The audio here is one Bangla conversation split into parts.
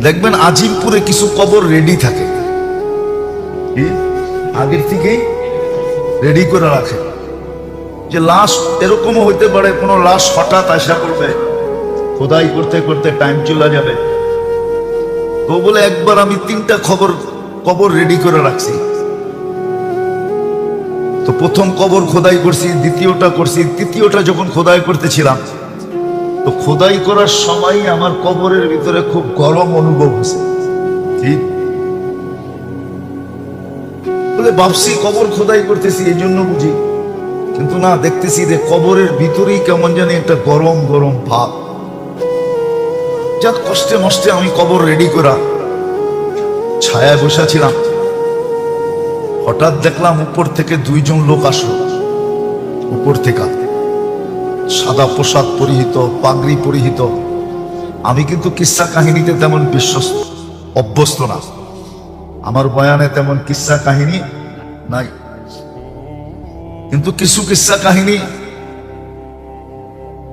দেখবেন আজিমপুরে কিছু কবর রেডি থাকে, আগের থেকেই রেডি করে রাখে, যে লাশ এরকমও হইতে পারে কোনো লাশ হঠাৎ আসা করবে, খোদাই করতে করতে টাইম চলে যাবে। তো বলে একবার আমি 3টা কবর রেডি করে রাখছি। তো প্রথম কবর খোদাই করছি, দ্বিতীয়টা করছি, তৃতীয়টা যখন খোদাই করতেছিলাম, তো খোদাই করার সময় আমার কবরের ভিতরে খুব গরম অনুভব হয়েছে। ঠিক বলে ভাবছি কবর খোদাই করতেছি এই জন্য বুঝি, কিন্তু না, দেখতেছি যে কবরের ভিতরেই কেমন জানি একটা গরম গরম ভাব। যাক, কষ্টে মষ্টে আমি কবর রেডি করা ছায়ায় বসেছিলাম। হঠাৎ দেখলাম উপর থেকে 2 জন লোক আসলো। উপর থেকে সাদা পোশাক পরিহিত, পাগড়ি পরিহিত। আমি কিন্তু কিস্সা কাহিনীতে তেমন অভ্যস্ত না, আমার বয়ানে তেমন কিস্সা কাহিনী নাই, কিন্তু কিছু কিস্সা কাহিনী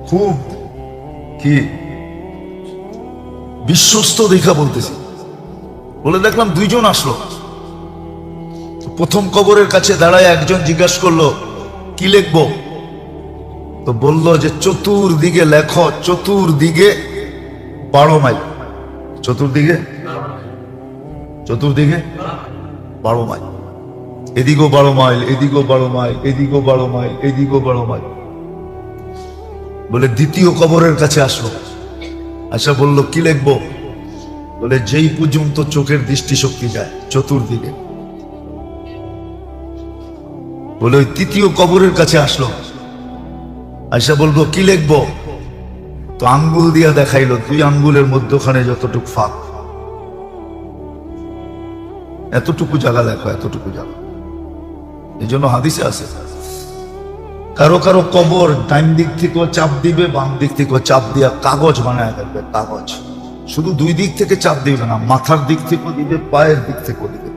খুব কি বিশ্বস্ত দেখা বলতেছি। বলে দেখলাম 2 জন আসলো। প্রথম কবরের কাছে দাঁড়ায় একজন জিজ্ঞাসা করলো, কি লিখবো? তো বলল যে চতুর্দিকে লেখো, চতুর্দিকে 12 মাইল। চতুর্দিকে 12 মাইল, এদিকেও 12 মাইল, এদিকেও 12 মাইল, এদিকেও 12 মাইল, এদিকেও 12 মাইল। বলে দ্বিতীয় কবরের কাছে আসলো, আচ্ছা বলল কি লিখবো? বলে যেই পর্যন্ত চোখের দৃষ্টিশক্তি যায়, চতুর্দিকে। বলে ওই তৃতীয় কবরের কাছে আসলো, আচ্ছা বলবো কি লিখবো? তো আঙ্গুল দিয়া দেখাইলো, 2 আঙ্গুলের মধ্যখানে যতটুকু ফাঁক, এতটুকু জায়গা লেখো, এতটুকু জায়গা। এই জন্য হাদিসে আছে, কারো কারো কবর ডাইন দিক থেকেও চাপ দিবে, বাম দিক থেকেও চাপ দিয়া কাগজ বানায় দেবে, কাগজ। শুধু 2 দিক থেকে চাপ দিবে না, মাথার দিক থেকেও দিবে, পায়ের দিক থেকেও দিবে।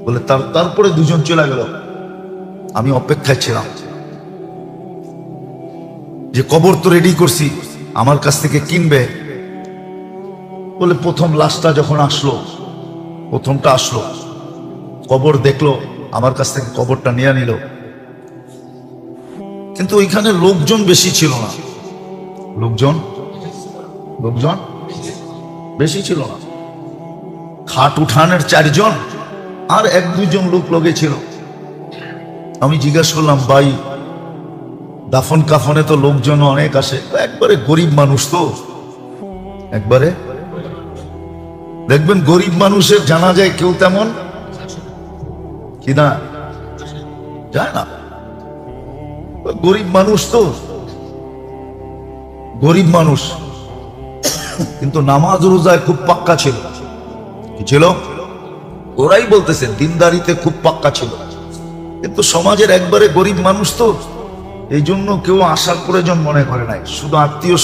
বলে তারপরে 2 জন চলে গেল। আমি অপেক্ষায় ছিলাম যে কবর তো রেডি করছি, আমার কাছ থেকে কিনবে। বলে প্রথম লাশটা যখন আসলো, প্রথমটা আসলো, কবর দেখলো, আমার কাছ থেকে কবরটা নিয়ে নিল। কিন্তু ওইখানে লোকজন বেশি ছিল না, লোকজন বেশি ছিল না। খাট উঠানের 4 জন আর 1-2 জন লোক লগে ছিল। আমি জিজ্ঞাসা করলাম, ভাই দাফন কাফনে তো লোকজন অনেক আসে, একবারে গরিব মানুষ তো, একবারে দেখবেন গরিব মানুষের জানা যায় কেউ তেমন কি না যায় না, গরিব মানুষ তো, গরিব মানুষ। কিন্তু নামাজ রোজায় খুব পাক্কা ছিল। কি ছিল? ওরাই বলতেছে দিনদারিতে খুব পাক্কা ছিল, কিন্তু সমাজের একবারে গরিব মানুষ তো, এই জন্য কেউ আসার প্রয়োজন মনে করে নাই। শুধু আত্মীয়,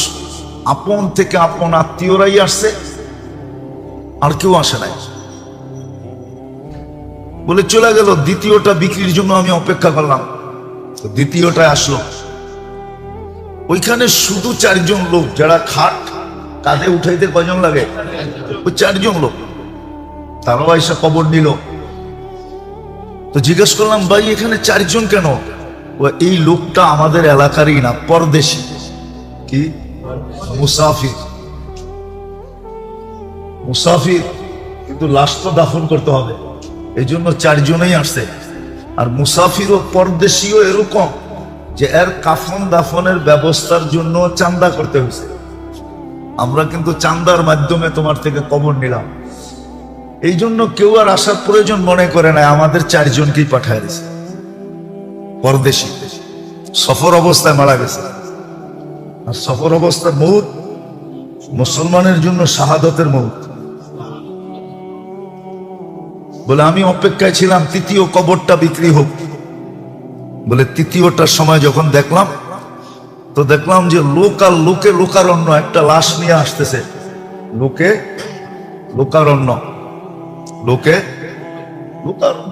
আপন থেকে আপন আত্মীয়রাই আসছে, আর কেউ আসে নাই। বলে চলে গেল। দ্বিতীয়টা বিক্রির জন্য আমি অপেক্ষা করলাম, দ্বিতীয়টা আসলো। ওইখানে শুধু 4 জন লোক, যারা খাট কাঁধে উঠাইতে কয়জন লাগে, ওই 4 জন লোক। তারাও এসে কবর নিল। তো জিজ্ঞেস করলাম, ভাই এখানে 4 জন কেন? এই লোকটা আমাদের এলাকারই না, পরদেশী। কি? মুসাফির। মুসাফির, কিন্তু লাশ তো দাফন করতে হবে, এই জন্য 4 জনেই আসছে। আর মুসাফির ও পরদেশীও এরকম যে এর কাফন দাফনের ব্যবস্থার জন্য চান্দা করতে হয়েছে। আমরা কিন্তু চান্দার মাধ্যমে তোমার থেকে কবর নিলাম, এই জন্য কেউ আর আসার প্রয়োজন মনে করে না, আমাদের 4 জনকেই পাঠায় দিয়েছে। পরদেশী, সফর অবস্থায় মারা গেছে। আর সফর অবস্থার মউত মুসলমানের জন্য শাহাদতের মউত। বলে আমি অপেক্ষায় ছিলাম তৃতীয় কবরটা বিক্রি হোক। বলে তৃতীয়টার সময় যখন দেখলাম, তো দেখলাম যে লোক আর লোকে লোকারণ্য একটা লাশ নিয়ে আসতেছে। লোকে লোকারণ্য, লোকে লোকারণ্য।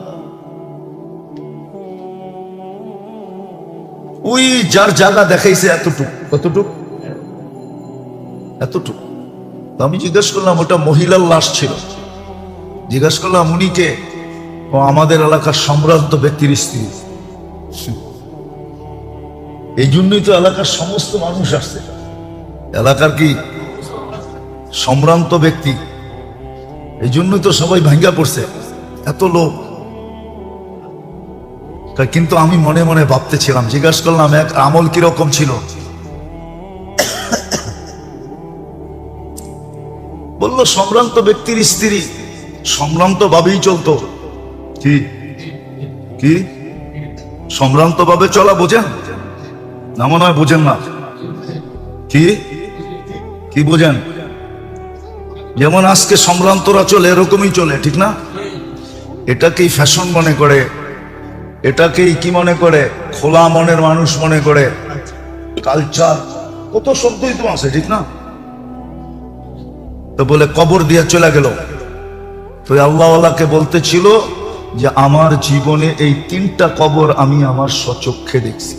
ওই যার জায়গা দেখাইছে এতটুক, কতটুক? এতটুক। তো আমি জিজ্ঞেস করলাম, ওটা মহিলার লাশ ছিল। জিজ্ঞেস করলাম উনি কে? ও আমাদের এলাকার সম্ভ্রান্ত ব্যক্তির স্ত্রী। এই জন্যই তো এলাকার সমস্ত মানুষ আসছে। এলাকার কি সম্ভ্রান্ত ব্যক্তি, এই জন্যই তো সবাই ভাঙ্গা পড়ছে, এত লোক। কিন্তু আমি মনে মনে ভাবতেছিলাম, জিজ্ঞাসা করলাম এক আমল কিরকম ছিল? বললো সম্ভ্রান্ত ব্যক্তির স্ত্রী, সম্ভ্রান্ত ভাবেই চলতো। কি কি সম্ভ্রান্ত ভাবে চলা বোঝেন না? মনে হয় বোঝেন না। কি কি বোঝেন? যেমন আজকে সম্ভ্রান্তরা চলে, এরকমই চলে, ঠিক না? এটাকেই ফ্যাশন মনে করে, এটাকেই কি মনে করে? খোলা মনের মানুষ মনে করে, কালচার, কত শব্দই তো আছে, ঠিক না? তো বলে কবর দিয়ে চলে গেল। তো আল্লাহওয়ালাকে বলতেছিল যে আমার জীবনে এই 3টা কবর আমি আমার স্বচক্ষে দেখছি।